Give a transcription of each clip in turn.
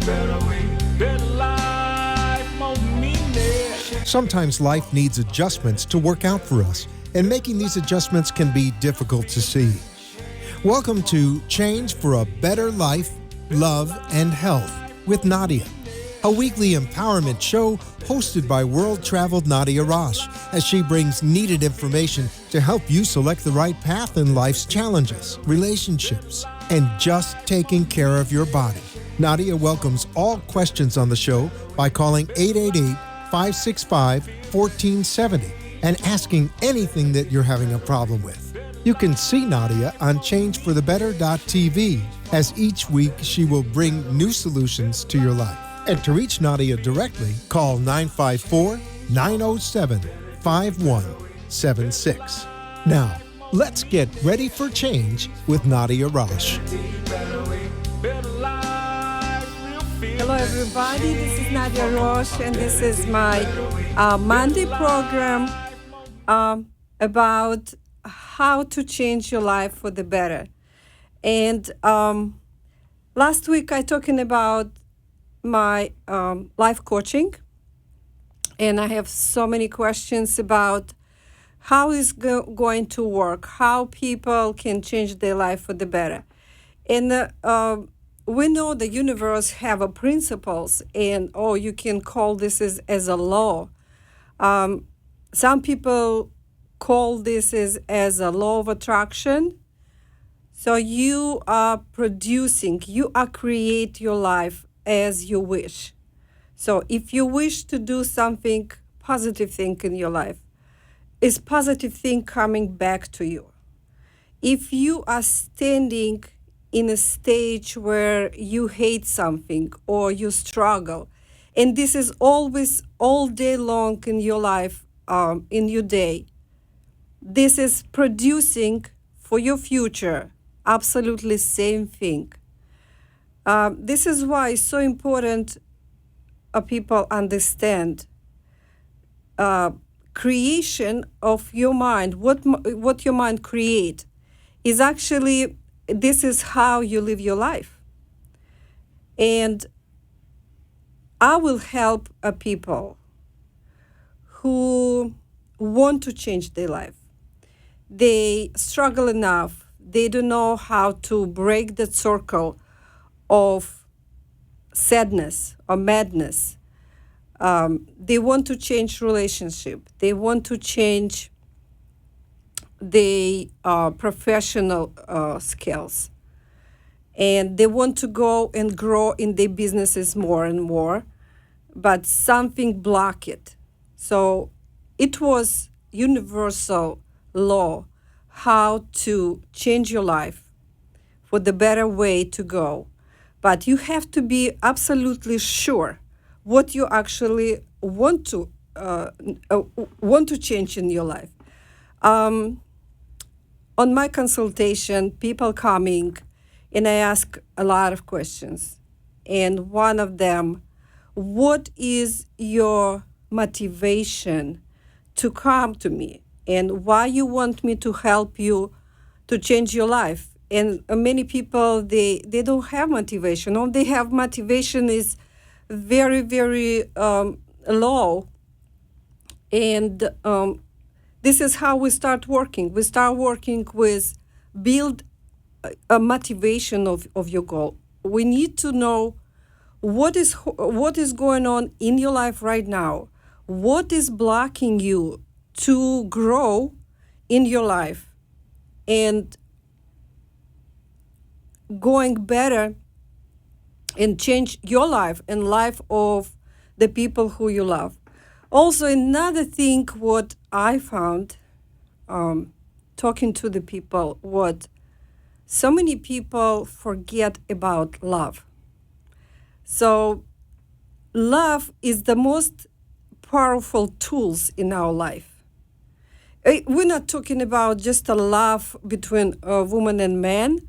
better way, better life, more meaning. Sometimes life needs adjustments to work out for us, and making these adjustments can be difficult to see. Welcome to Change for a Better Life, Love, and Health with Nadia, a weekly empowerment show hosted by world-traveled Nadia Rosh, as she brings needed information to help you select the right path in life's challenges, relationships, and just taking care of your body. Nadia welcomes all questions on the show by calling 888-565-1470 and asking anything that you're having a problem with. You can see Nadia on changeforthebetter.tv, as each week she will bring new solutions to your life. And to reach Nadia directly, call 954-907-5176. Now, let's get ready for change with Nadia Rosh. Hello, everybody. This is Nadia Rosh, and this is my Monday program about how to change your life for the better. And last week I talking about my life coaching, and I have so many questions about how is going to work, how people can change their life for the better. And we know the universe have a principles, and you can call this as a law. Some people call this as a law of attraction. So you are create your life as you wish. So if you wish to do something, positive thing in your life, is positive thing coming back to you. If you are standing in a stage where you hate something or you struggle, and this is always all day long in your life, in your day, this is producing for your future absolutely same thing. This is why it's so important people understand creation of your mind, what your mind create is actually, this is how you live your life. And I will help people who want to change their life. They struggle enough. They don't know how to break the circle of sadness or madness. They want to change relationship. They want to change their professional skills. And they want to go and grow in their businesses more and more, but something block it. So it was universal law how to change your life for the better way to go. But you have to be absolutely sure what you actually want to change in your life. On my consultation, people coming, and I ask a lot of questions. And one of them, what is your motivation to come to me? And why you want me to help you to change your life? And many people, they don't have motivation. All they have motivation is very, very low. And this is how we start working. We start working with build a motivation of your goal. We need to know what is going on in your life right now. What is blocking you to grow in your life and going better and change your life and life of the people who you love. Also, another thing what I found talking to the people, what so many people forget about love. So love is the most powerful tools in our life. We're not talking about just a love between a woman and man.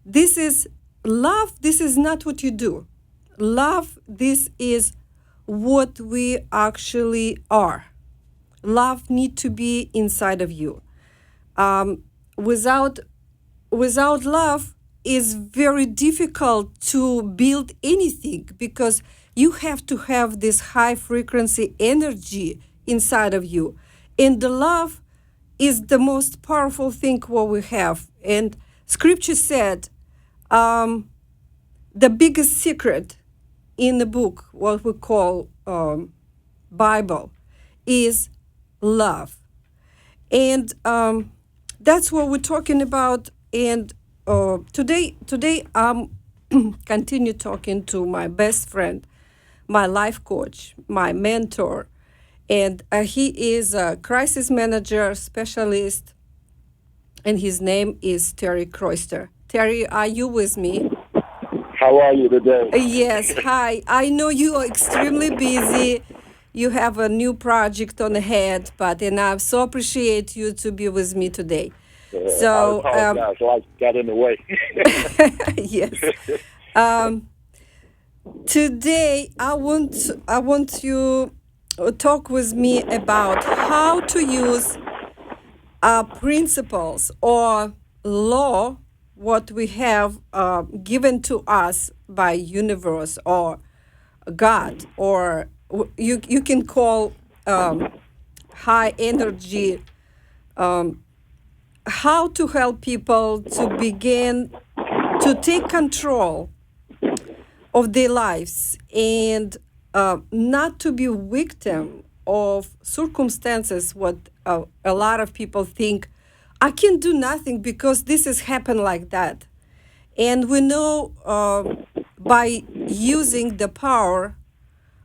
This is love. This is not what you do. Love, this is what we actually are. Love need to be inside of you. Without love, is very difficult to build anything because you have to have this high frequency energy inside of you. And the love is the most powerful thing what we have. And scripture said, the biggest secret in the book, what we call Bible, is love. And that's what we're talking about. And today I'm continue talking to my best friend, my life coach, my mentor, and he is a crisis manager specialist, and his name is Terry Croyster. Terry, are you with me? How are you today? Yes, hi. I know you are extremely busy. You have a new project on the head, but and I so appreciate you to be with me today. I So, apologize. So I got in the way. yes. Today, I want you to talk with me about how to use principles or law what we have given to us by universe or God, or you can call high energy, how to help people to begin to take control of their lives and not to be victim of circumstances what a lot of people think I can do nothing because this has happened like that. And we know by using the power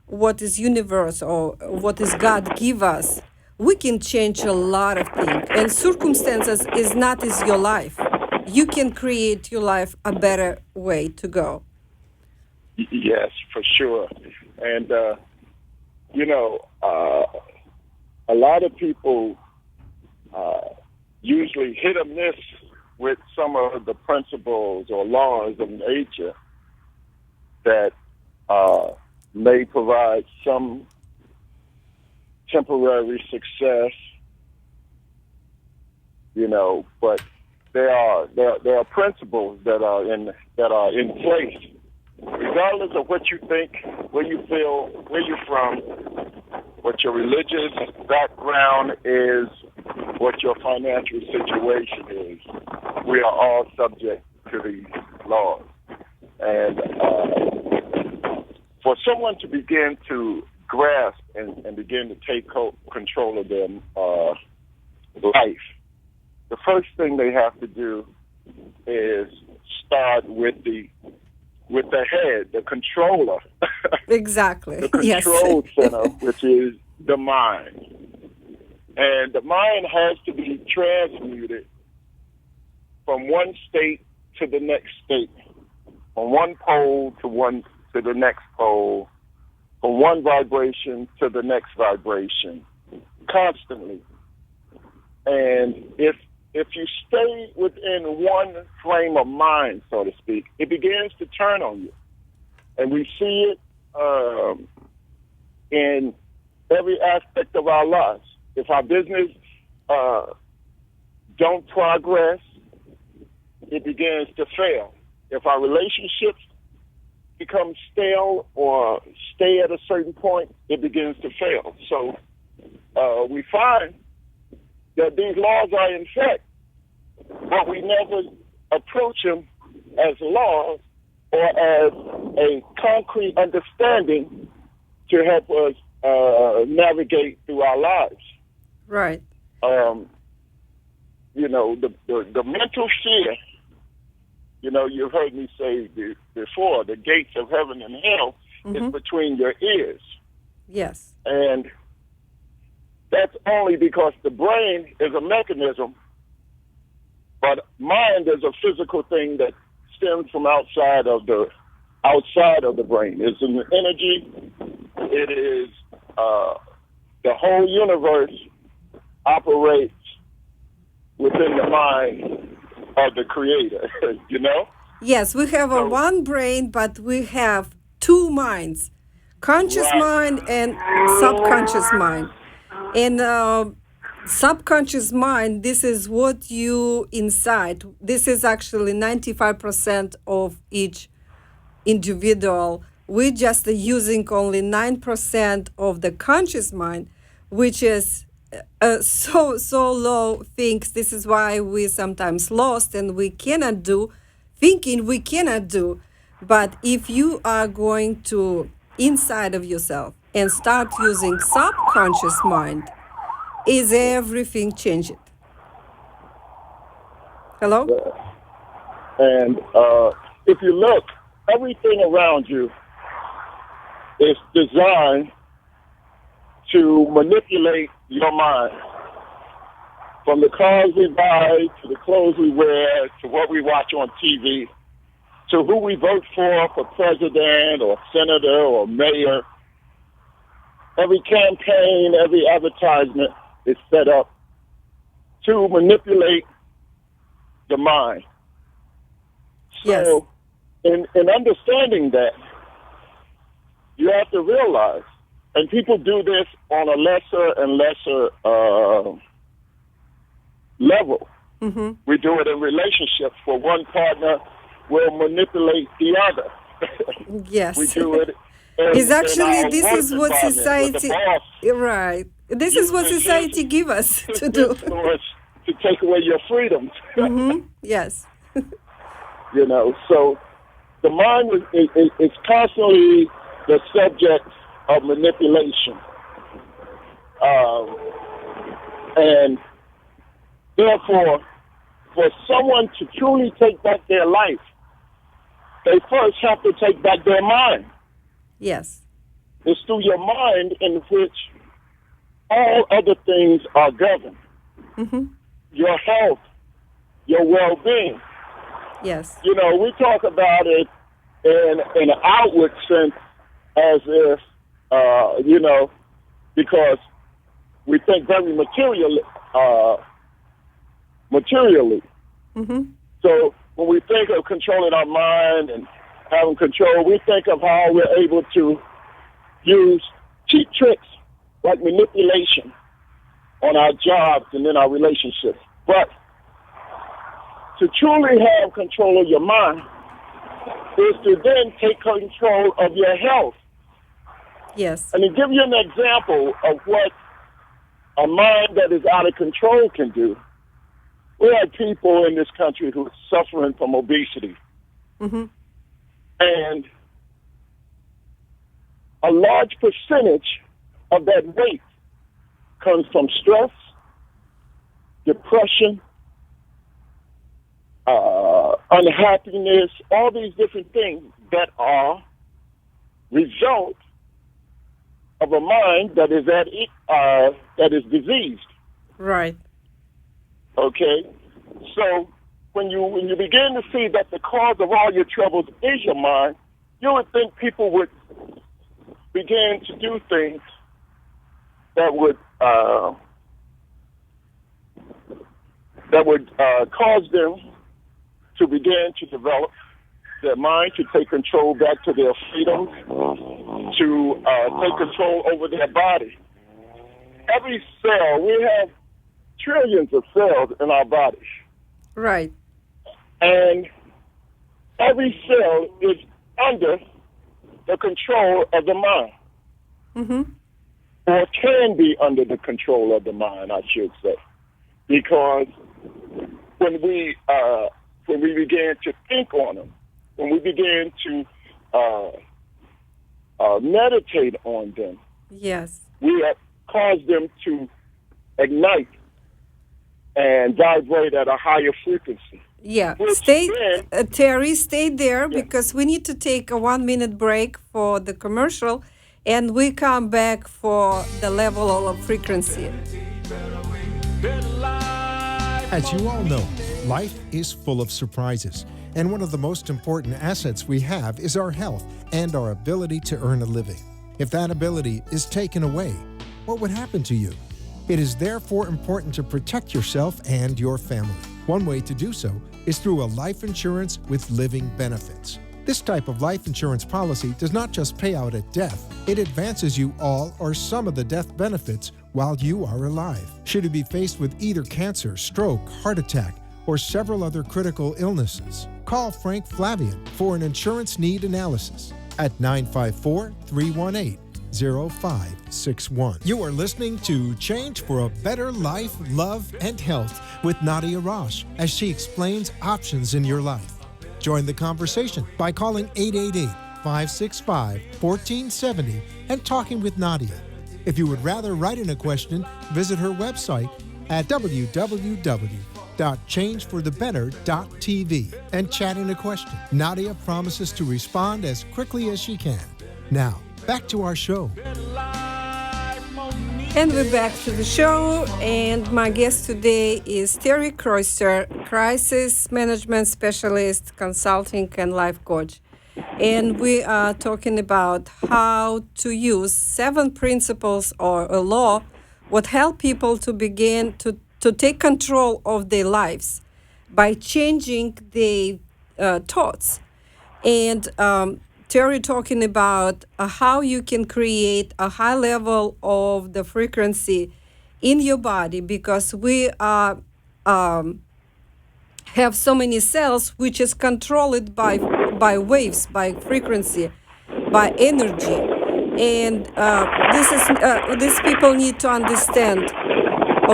what is universe or what is God give us, we can change a lot of things. And circumstances is not is your life. You can create your life a better way to go. Yes, for sure. And, a lot of people usually hit or miss with some of the principles or laws of nature that may provide some temporary success, but there are principles that are in place, regardless of what you think, where you feel, where you're from, what your religious background is, what your financial situation is. We are all subject to these laws. And for someone to begin to grasp and begin to take control of their life, the first thing they have to do is start with the head, the controller. Exactly. The control Yes. center, which is the mind. And the mind has to be transmuted from one state to the next state, from one pole to the next pole, from one vibration to the next vibration, constantly. And if you stay within one frame of mind, so to speak, it begins to turn on you. And we see it in every aspect of our lives. If our business don't progress, it begins to fail. If our relationships become stale or stay at a certain point, it begins to fail. So we find that these laws are in effect, but we never approach them as laws or as a concrete understanding to help us navigate through our lives. Right. The mental fear, you've heard me say before, the gates of heaven and hell is between your ears. Yes. And that's only because the brain is a mechanism, but mind is a physical thing that stems from outside of the brain. It's an energy. It is the whole universe operates within the mind of the Creator. Yes, we have a one brain, but we have two minds, conscious Right. mind and subconscious mind. And subconscious mind, this is what you inside. This is actually 95% of each individual. We just are using only 9% of the conscious mind, which is so low things. This is why we sometimes lost and we cannot do thinking we cannot do. But if you are going to inside of yourself and start using subconscious mind, is everything changed. Hello? And if you look, everything around you is designed to manipulate your mind. From the cars we buy, to the clothes we wear, to what we watch on TV, to who we vote for president or senator or mayor. Every campaign, every advertisement is set up to manipulate the mind. Yes. So, in understanding that, you have to realize, and people do this on a lesser and lesser level. Mm-hmm. We do it in relationships. For one partner will manipulate the other. Yes. We do it. It's actually, in this our is work what environment with society, the boss. right. This is what society give us to do. Influence to take away your freedoms. Mm-hmm. Yes. You know, so the mind is constantly the subject of manipulation. And therefore, for someone to truly take back their life, they first have to take back their mind. Yes. It's through your mind in which all other things are governed. Mm-hmm. Your health, your well-being. Yes. You know, we talk about it in an outward sense as if, you know, because we think very materially. Mm-hmm. So when we think of controlling our mind and having control, we think of how we're able to use cheap tricks like manipulation on our jobs and in our relationships. But to truly have control of your mind is to then take control of your health. Yes. And to give you an example of what a mind that is out of control can do, we have people in this country who are suffering from obesity. Mm-hmm. And a large percentage of that weight comes from stress, depression, unhappiness, all these different things that are result of a mind that is that is diseased. Right. Okay, so when you begin to see that the cause of all your troubles is your mind, you would think people would begin to do things that would cause them to begin to develop their mind, to take control back to their freedom, to take control over their body. Every cell, we have trillions of cells in our bodies. Right. And every cell is under the control of the mind. Mm-hmm. Or can be under the control of the mind, I should say. Because when we begin to think on them, when we begin to meditate on them, Yes. we have caused them to ignite and vibrate at a higher frequency. Yeah. Which Stay, then- Terry, stay there because we need to take a 1-minute break for the commercial, and we come back for the level of frequency. As you all know, life is full of surprises, and one of the most important assets we have is our health and our ability to earn a living. If that ability is taken away, what would happen to you? It is therefore important to protect yourself and your family. One way to do so is through a life insurance with living benefits. This type of life insurance policy does not just pay out at death, it advances you all or some of the death benefits while you are alive. Should you be faced with either cancer, stroke, heart attack, or several other critical illnesses, call Frank Flavian for an insurance need analysis at 954-318-0561. You are listening to Change for a Better Life, Love, and Health with Nadia Rosh as she explains options in your life. Join the conversation by calling 888-565-1470 and talking with Nadia. If you would rather write in a question, visit her website at www.changeforthebetter.tv and chat in a question. Nadia promises to respond as quickly as she can. Now, back to our show. And we're back to the show, and my guest today is Terry Kreuster, crisis management specialist, consulting, and life coach. And we are talking about how to use 7 principles or a law would help people to begin to take control of their lives by changing their thoughts. And Terry talking about how you can create a high level of the frequency in your body, because we are have so many cells which is controlled by waves, by frequency, by energy, and these people need to understand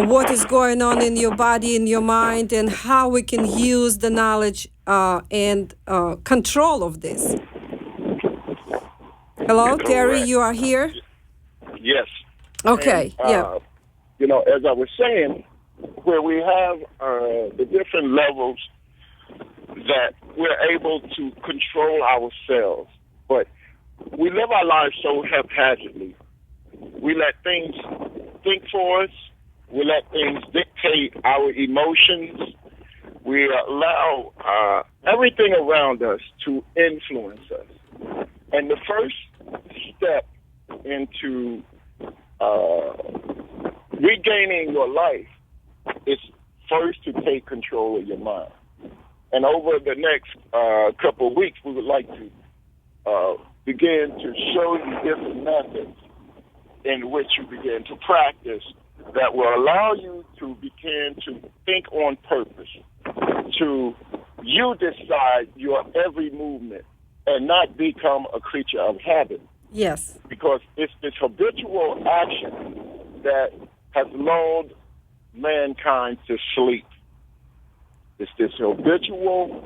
what is going on in your body, in your mind, and how we can use the knowledge and control of this. Hello, Terry, you are here? Yes. Okay, and, yeah. As I was saying, where we have the different levels that we're able to control ourselves, but we live our lives so haphazardly. We let things think for us. We let things dictate our emotions. We allow everything around us to influence us. And the first step into regaining your life is first to take control of your mind. And over the next couple of weeks, we would like to begin to show you different methods in which you begin to practice that will allow you to begin to think on purpose, to you decide your every movement and not become a creature of habit. Yes. Because it's this habitual action that has lulled mankind to sleep. It's this habitual,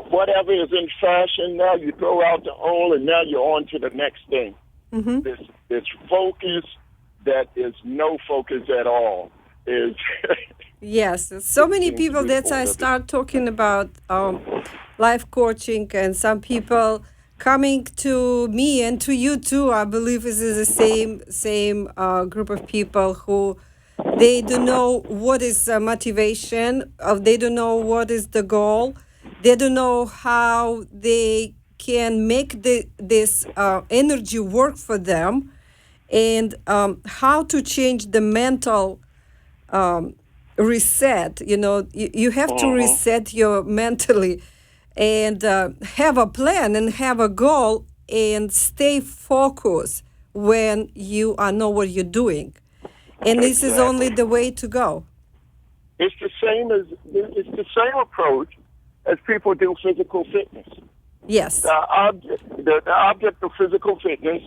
whatever is in fashion, now you throw out the old and now you're on to the next thing. Mm-hmm. This focus that is no focus at all is... Yes, so many people, that's I start talking about life coaching, and some people coming to me and to you too. I believe this is the same group of people who they don't know what is motivation, they don't know what is the goal, they don't know how they can make this energy work for them, and how to change the mental reset. You have to reset your mentally and have a plan and have a goal and stay focused when you know what you're doing. And this is only the way to go. It's the same approach as people do physical fitness. Yes. The object of physical fitness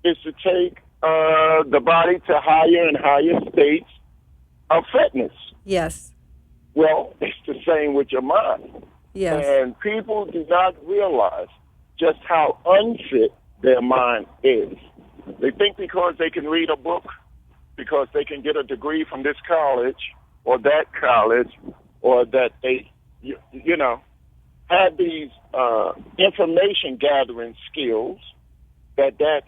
is to take the body to higher and higher states of fitness. Yes. Well, it's the same with your mind. Yes. And people do not realize just how unfit their mind is. They think because they can read a book, because they can get a degree from this college or that college, or that they, have these information gathering skills, that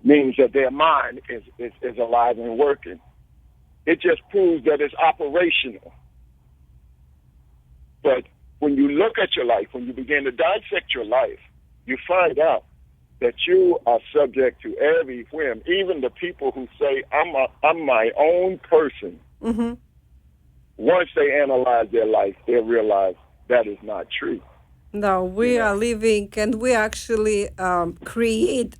means that their mind is alive and working. It just proves that it's operational. But when you look at your life, when you begin to dissect your life, you find out that you are subject to every whim. Even the people who say, I'm my own person, once they analyze their life, they realize that is not true. No, You we know, are living and we actually create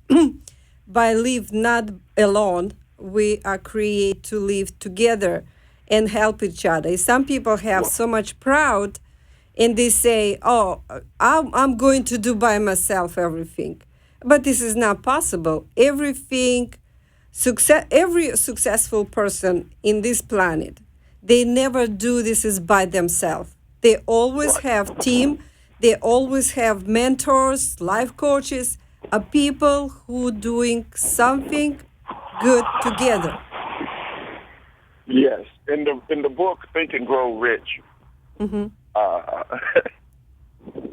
by live not alone. We are create to live together and help each other. Some people have so much proud and they say, oh, I'm going to do by myself everything. But this is not possible. Every successful person in this planet, they never do this is by themselves. They always right? have team. They always have mentors, life coaches, people who doing something good together. Yes. In the book Think and Grow Rich, Hmm. uh,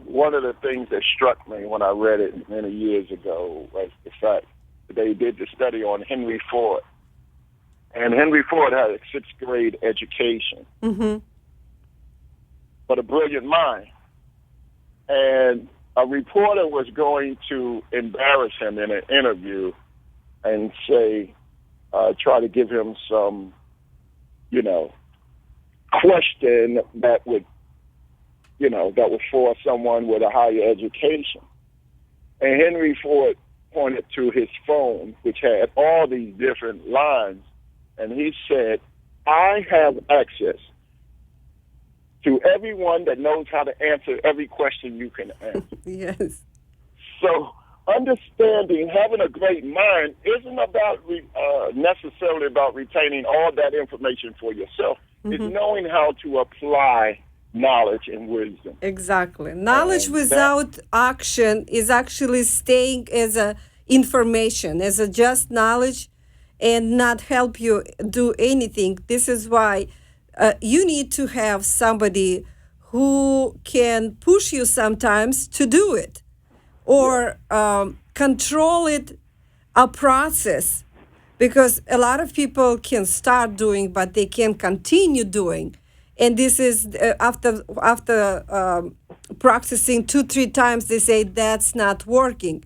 one of the things that struck me when I read it many years ago was the fact that they did the study on Henry Ford. And Henry Ford had a sixth grade education, Hmm. but a brilliant mind. And a reporter was going to embarrass him in an interview and say, try to give him some, you know, question that would force someone with a higher education. And Henry Ford pointed to his phone, which had all these different lines, and he said, I have access to everyone that knows how to answer every question you can answer. Yes. So understanding, having a great mind isn't about necessarily about retaining all that information for yourself. It's knowing how to apply knowledge and wisdom. Exactly. Knowledge And that, without action is actually staying as a information, as a just knowledge, and not help you do anything. This is why you need to have somebody who can push you sometimes to do it yeah, or control it, a process, because a lot of people can start doing but they can't continue doing, and this is after practicing 2-3 times they say that's not working.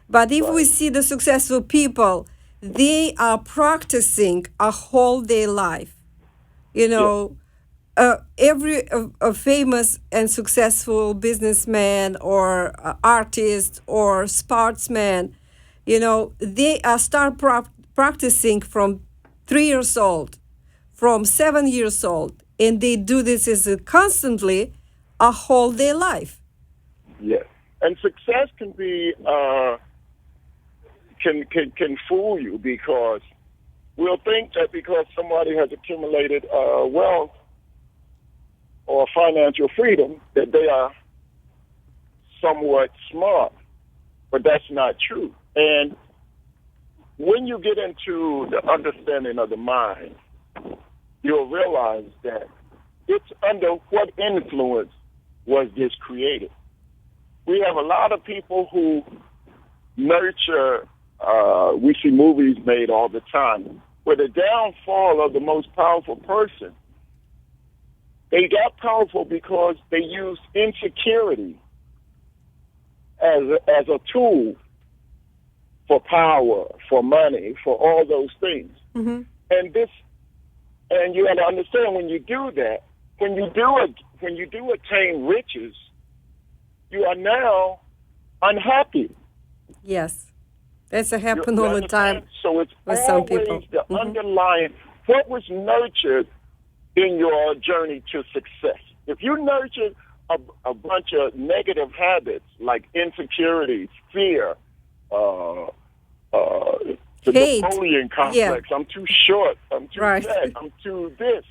But if we right. see the successful people, they are practicing a whole day life, you Yeah, know. Every a famous and successful businessman or artist or sportsman, they start practicing from 3 years old, from 7 years old, and they do this as constantly a whole day life. yeah. And success can be can fool you because we'll think that because somebody has accumulated wealth or financial freedom that they are somewhat smart, but that's not true. And when you get into the understanding of the mind, you'll realize that it's under what influence was this created. We have a lot of people who nurture, we see movies made all the time, where the downfall of the most powerful person, they got powerful because they used insecurity as a tool for power, for money, for all those things. Hmm. And you got to understand when you do that, when you do attain riches, you are now unhappy. Yes, that's a You, happen you all the understand? time So it's with some always people. the Hmm. underlying what was nurtured in your journey to success. If you nurtured a bunch of negative habits like insecurity, fear, uh, the Hate. Napoleon Yeah. complex, I'm too short, I'm too Right. fat, I'm too this,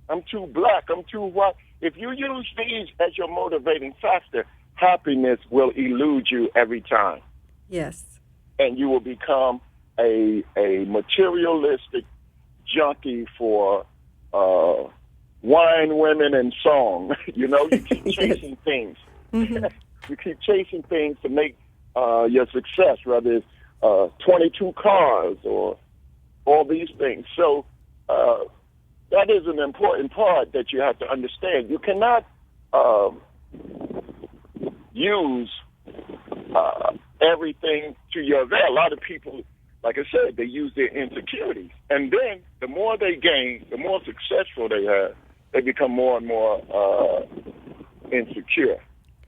I'm too black, I'm too white. If you use these as your motivating factor, happiness will elude you every time. Yes. And you will become a materialistic junkie for wine, women, and song. You keep Yes. chasing things. Hmm. You keep chasing things to make your success, whether it's 22 cars or all these things. So that is an important part that you have to understand. You cannot use everything to your advantage. A lot of people, like I said, they use their insecurities. And then the more they gain, the more successful they have, they become more and more insecure.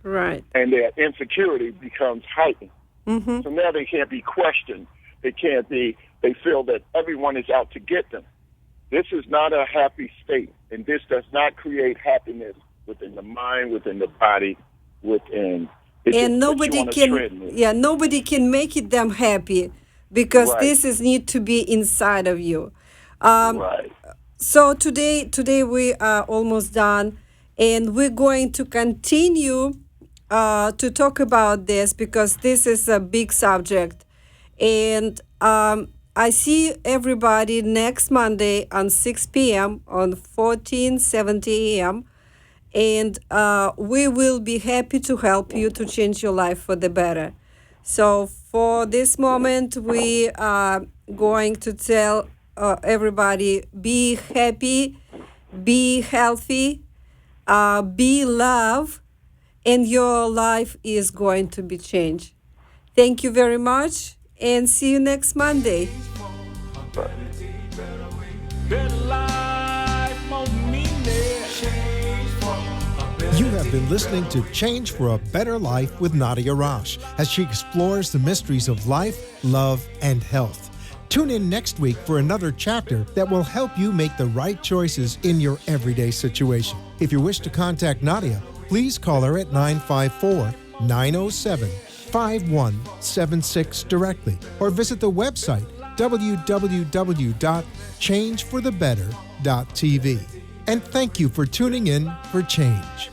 Right. and their insecurity becomes heightened. Mm-hmm. So now they can't be questioned. They feel that everyone is out to get them. This is not a happy state, and this does not create happiness within the mind, within the body, within. And nobody can make it them happy, because Right. this is need to be inside of you. Right. So today we are almost done, and we're going to continue to talk about this, because this is a big subject. And I see everybody next Monday on 6 p.m. on 1470 a.m. And we will be happy to help you to change your life for the better. So for this moment, we are going to tell everybody, be happy, be healthy, be love, and your life is going to be changed. Thank you very much, and see you next Monday. Better life, more meaning. You have been listening to Change for a Better Life with Nadia Rosh as she explores the mysteries of life, love, and health. Tune in next week for another chapter that will help you make the right choices in your everyday situation. If you wish to contact Nadia, please call her at 954-907-5176 directly, or visit the website www.changeforthebetter.tv. And thank you for tuning in for Change.